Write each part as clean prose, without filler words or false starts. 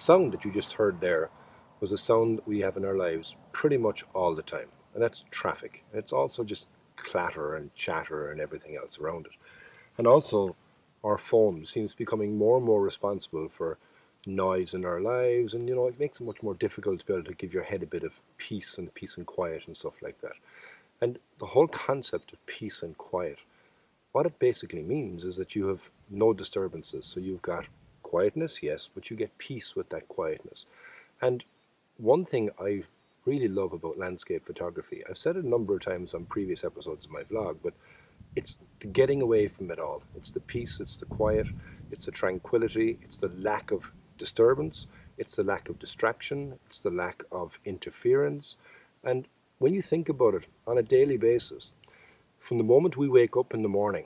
sound that you just heard there was a sound that we have in our lives pretty much all the time, and that's traffic. It's also just clatter and chatter and everything else around it. And also, our phone seems becoming more and more responsible for noise in our lives, and it makes it much more difficult to be able to give your head a bit of peace and quiet and stuff like that. And the whole concept of peace and quiet, what it basically means is that you have no disturbances. So you've got quietness, yes, but you get peace with that quietness. And one thing I really love about landscape photography, I've said it a number of times on previous episodes of my vlog, but it's the getting away from it all. It's the peace, it's the quiet, it's the tranquility, it's the lack of disturbance, it's the lack of distraction, it's the lack of interference. And when you think about it on a daily basis, from the moment we wake up in the morning,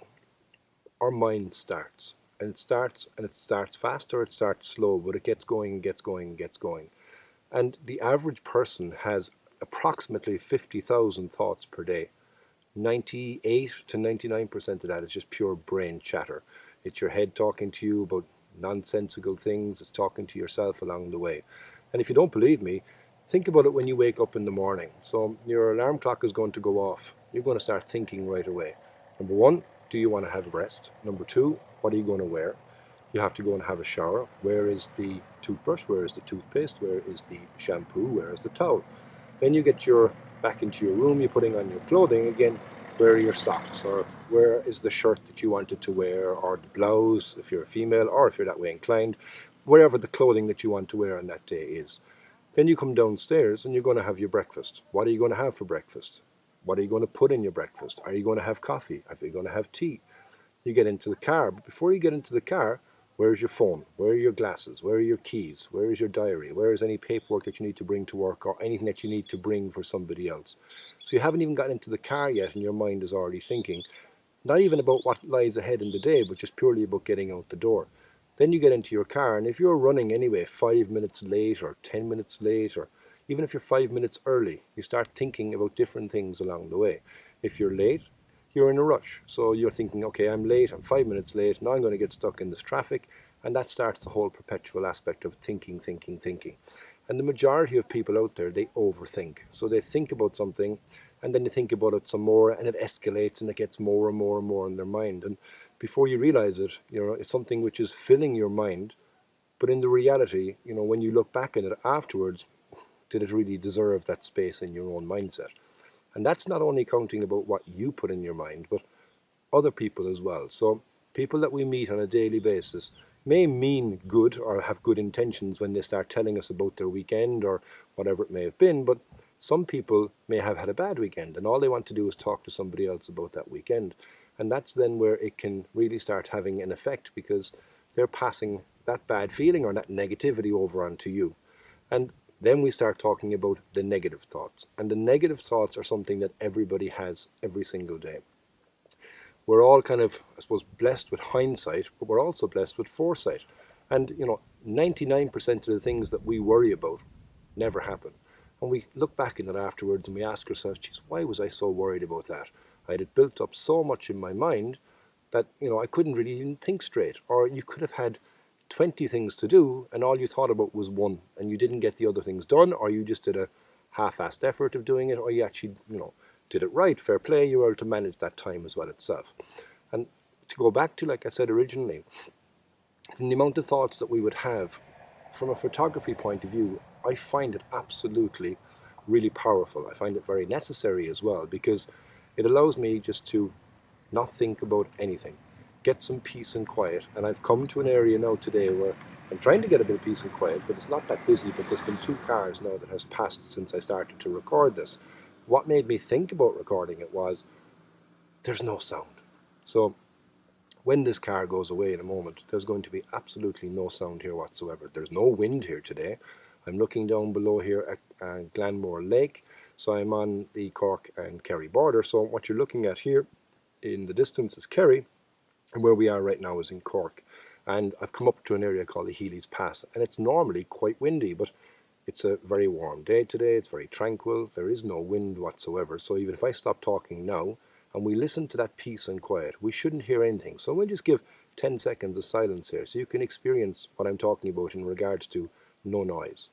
our mind starts. And it starts fast or it starts slow, but it gets going and gets going and gets going. And the average person has approximately 50,000 thoughts per day. 98 to 99% of that is just pure brain chatter. It's your head talking to you about nonsensical things. It's talking to yourself along the way. And if you don't believe me, think about it when you wake up in the morning. So your alarm clock is going to go off. You're going to start thinking right away. Number one, do you want to have a rest? Number two, what are you going to wear? You have to go and have a shower. Where is the toothbrush? Where is the toothpaste? Where is the shampoo? Where is the towel? Then you get back into your room, you're putting on your clothing again. Where are your socks? Or where is the shirt that you wanted to wear? Or the blouse, if you're a female, or if you're that way inclined. Wherever the clothing that you want to wear on that day is. Then you come downstairs and you're going to have your breakfast. What are you going to have for breakfast? What are you going to put in your breakfast? Are you going to have coffee? Are you going to have tea? You get into the car. But before you get into the car, where's your phone? Where are your glasses? Where are your keys? Where is your diary? Where is any paperwork that you need to bring to work or anything that you need to bring for somebody else? So you haven't even gotten into the car yet and your mind is already thinking, not even about what lies ahead in the day, but just purely about getting out the door. Then you get into your car, and if you're running anyway 5 minutes late or 10 minutes late, or even if you're 5 minutes early, you start thinking about different things along the way. If you're late, you're in a rush. So you're thinking, okay, I'm late, I'm 5 minutes late, now I'm going to get stuck in this traffic, and that starts the whole perpetual aspect of thinking. And the majority of people out there, they overthink. So they think about something, and then they think about it some more, and it escalates, and it gets more and more and more in their mind. And before you realize it, it's something which is filling your mind. But in the reality, when you look back at it afterwards, did it really deserve that space in your own mindset? And that's not only counting about what you put in your mind, but other people as well. So people that we meet on a daily basis may mean good or have good intentions when they start telling us about their weekend or whatever it may have been, but some people may have had a bad weekend and all they want to do is talk to somebody else about that weekend. And that's then where it can really start having an effect, because they're passing that bad feeling or that negativity over onto you. And then we start talking about the negative thoughts. And the negative thoughts are something that everybody has every single day. We're all kind of, I suppose, blessed with hindsight, but we're also blessed with foresight. And, 99% of the things that we worry about never happen. And we look back in it afterwards and we ask ourselves, geez, why was I so worried about that? I had it built up so much in my mind that, I couldn't really even think straight. Or you could have had 20 things to do and all you thought about was one and you didn't get the other things done, or you just did a half-assed effort of doing it, or you actually, did it right, fair play, you were able to manage that time as well itself. And to go back to, like I said originally, from the amount of thoughts that we would have from a photography point of view, I find it absolutely really powerful. I find it very necessary as well, because it allows me just to not think about anything, get some peace and quiet. And I've come to an area now today where I'm trying to get a bit of peace and quiet, but it's not that busy. But there's been 2 cars now that has passed since I started to record this. What made me think about recording it was there's no sound. So when this car goes away in a moment, there's going to be absolutely no sound here whatsoever. There's no wind here today. I'm looking down below here at Glanmore Lake. So I'm on the Cork and Kerry border. So what you're looking at here in the distance is Kerry, and where we are right now is in Cork. And I've come up to an area called the Healy's Pass, and it's normally quite windy, but it's a very warm day today. It's very tranquil. There is no wind whatsoever. So even if I stop talking now and we listen to that peace and quiet, we shouldn't hear anything. So we'll just give 10 seconds of silence here so you can experience what I'm talking about in regards to no noise.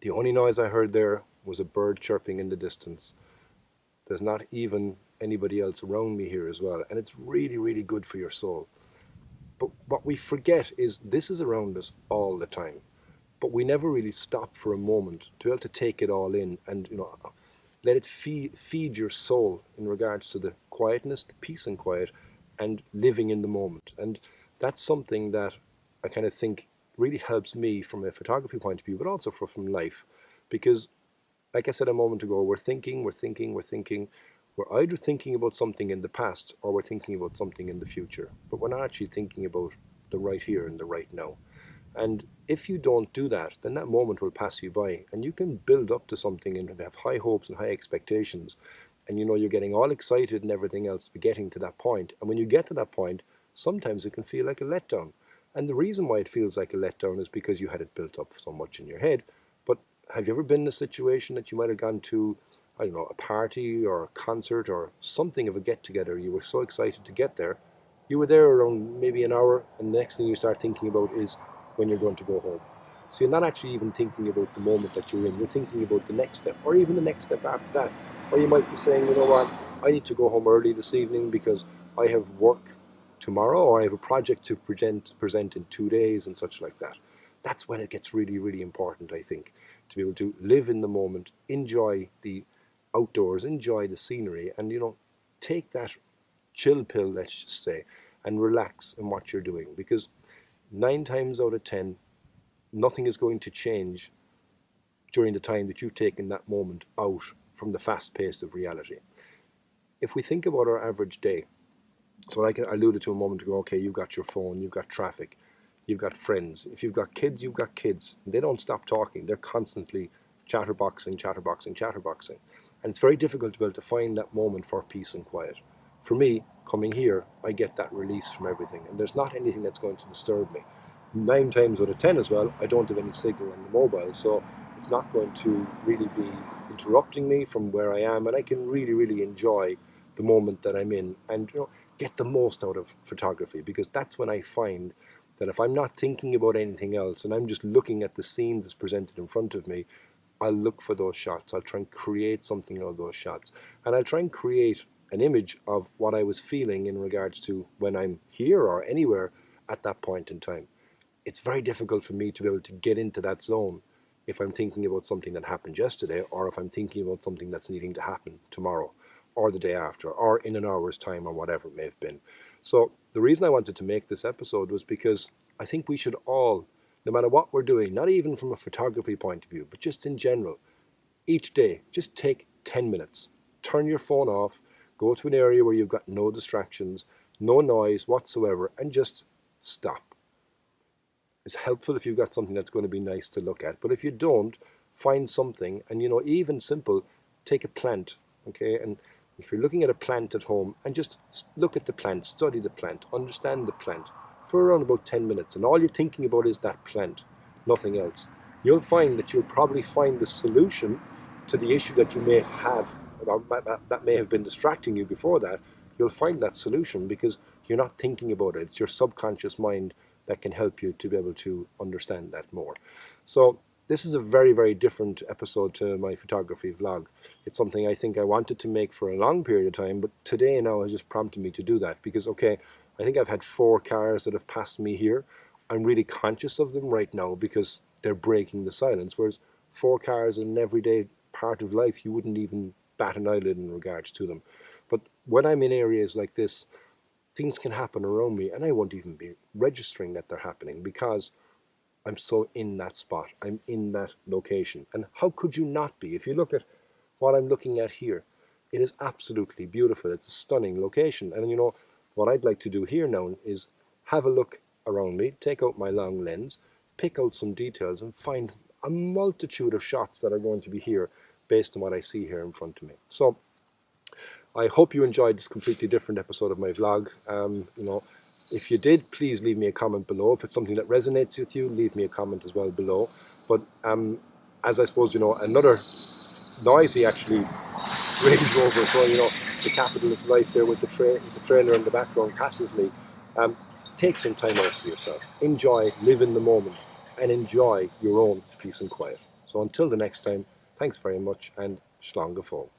The only noise I heard there was a bird chirping in the distance. There's not even anybody else around me here as well, and it's really, really good for your soul. But what we forget is this is around us all the time, but we never really stop for a moment to be able to take it all in and let it feed your soul in regards to the quietness, the peace and quiet, and living in the moment. And that's something that I kind of think really helps me from a photography point of view, but also from life, because like I said a moment ago, we're thinking, we're thinking, we're thinking. We're either thinking about something in the past or we're thinking about something in the future, but we're not actually thinking about the right here and the right now. And if you don't do that, then that moment will pass you by, and you can build up to something and have high hopes and high expectations. And you're getting all excited and everything else for getting to that point. And when you get to that point, sometimes it can feel like a letdown. And the reason why it feels like a letdown is because you had it built up so much in your head. But have you ever been in a situation that you might have gone to, I don't know, a party or a concert or something of a get together? You were so excited to get there. You were there around maybe an hour, and the next thing you start thinking about is when you're going to go home. So you're not actually even thinking about the moment that you're in. You're thinking about the next step, or even the next step after that. Or you might be saying, you know what, I need to go home early this evening because I have work tomorrow, or I have a project to present in 2 days and such like that. That's when it gets really, really important, I think, to be able to live in the moment, enjoy the outdoors, enjoy the scenery, and take that chill pill, let's just say, and relax in what you're doing. Because 9 times out of 10, nothing is going to change during the time that you've taken that moment out from the fast pace of reality. If we think about our average day, so like I alluded to a moment ago, okay, you've got your phone, you've got traffic, you've got friends. If you've got kids, you've got kids. They don't stop talking. They're constantly chatterboxing, chatterboxing, chatterboxing. And it's very difficult to be able to find that moment for peace and quiet. For me, coming here, I get that release from everything, and there's not anything that's going to disturb me. 9 times out of 10 as well, I don't have any signal on the mobile, so it's not going to really be interrupting me from where I am, and I can really, really enjoy the moment that I'm in, and get the most out of photography, because that's when I find that if I'm not thinking about anything else and I'm just looking at the scene that's presented in front of me, I'll look for those shots. I'll try and create something out of those shots, and I'll try and create an image of what I was feeling in regards to when I'm here or anywhere at that point in time. It's very difficult for me to be able to get into that zone if I'm thinking about something that happened yesterday, or if I'm thinking about something that's needing to happen tomorrow or the day after or in an hour's time or whatever it may have been. So the reason I wanted to make this episode was because I think we should all, no matter what we're doing, not even from a photography point of view, but just in general, each day, just take 10 minutes. Turn your phone off, go to an area where you've got no distractions, no noise whatsoever, and just stop. It's helpful if you've got something that's going to be nice to look at. But if you don't, find something, and even simple, take a plant, okay? And if you're looking at a plant at home, and just look at the plant, study the plant, understand the plant for around about 10 minutes, and all you're thinking about is that plant, nothing else. You'll find that you'll probably find the solution to the issue that you may have, that may have been distracting you before that. You'll find that solution because you're not thinking about it. It's your subconscious mind that can help you to be able to understand that more. So this is a very, very different episode to my photography vlog. It's something I think I wanted to make for a long period of time, but today now has just prompted me to do that because, okay, I think I've had 4 cars that have passed me here. I'm really conscious of them right now because they're breaking the silence, whereas 4 cars in an everyday part of life, you wouldn't even bat an eyelid in regards to them. But when I'm in areas like this, things can happen around me and I won't even be registering that they're happening because I'm so in that spot. I'm in that location. And how could you not be? If you look at what I'm looking at here, it is absolutely beautiful. It's a stunning location. And what I'd like to do here now is have a look around me, take out my long lens, pick out some details and find a multitude of shots that are going to be here based on what I see here in front of me. So I hope you enjoyed this completely different episode of my vlog. If you did, please leave me a comment below. If it's something that resonates with you, leave me a comment as well below. But as I suppose, another noisy actually Range Rover, so the capitalist life there with the trailer in the background passes me. Take some time out for yourself. Enjoy, live in the moment, and enjoy your own peace and quiet. So until the next time, thanks very much, and Slán go fóill.